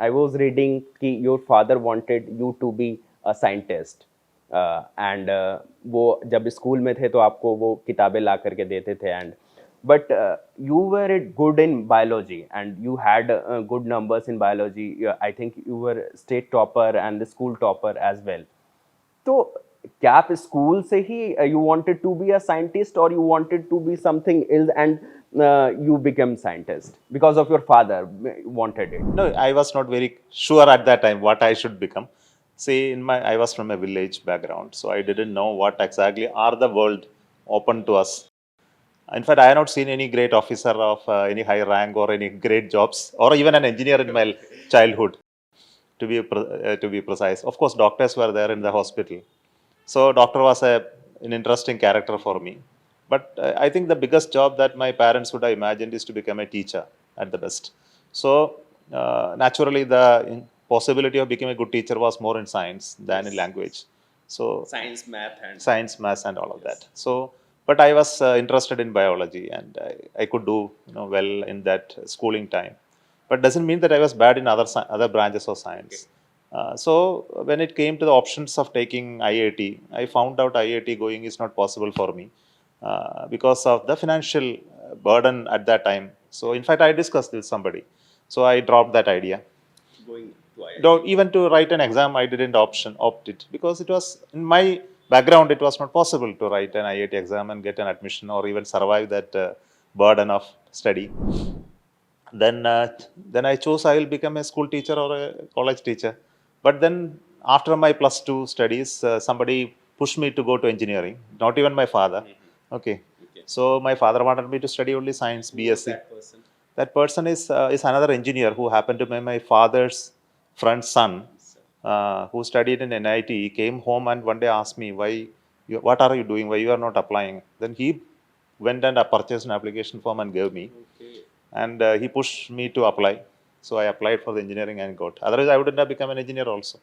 I was reading कि your father wanted you to be a scientist. And वो जब school में थे तो आपको वो किताबें ला करके देते थे and but you were good in biology and you had good numbers in biology. I think you were state topper and the school topper as well. तो क्या आप स्कूल से ही you wanted to be a scientist और you wanted to be something else and you became scientist because of your father wanted it? No, I was not very sure at that time what I should become. See, I was from a village background, so I didn't know what exactly are the world open to us. In fact, I have not seen any great officer of any high rank or any great jobs, or even an engineer in my childhood. To be precise, of course, doctors were there in the hospital, so doctor was an interesting character for me. But I think the biggest job that my parents would have imagined is to become a teacher at the best. So naturally, the possibility of becoming a good teacher was more in science than in language. So science, maths, and all of that. So, but I was interested in biology, and I could do well in that schooling time. But doesn't mean that I was bad in other branches of science. So when it came to the options of taking IIT, I found out IIT going is not possible for me because of the financial burden at that time. So in fact, I discussed with somebody. So I dropped that idea. Going to IIT. Even to write an exam, I didn't opt it because it was in my background. It was not possible to write an IIT exam and get an admission or even survive that burden of study. Then I chose I will become a school teacher or a college teacher. But then after my plus two studies, somebody pushed me to go to engineering. Not even my father. Okay. So my father wanted me to study only science, BSc. That person is another engineer who happened to be my father's friend's son, who studied in NIT. He came home and one day asked me, what are you doing? Why you are not applying? Then he went and purchased an application form and gave me. And he pushed me to apply. So I applied for the engineering and got. Otherwise, I wouldn't have become an engineer also.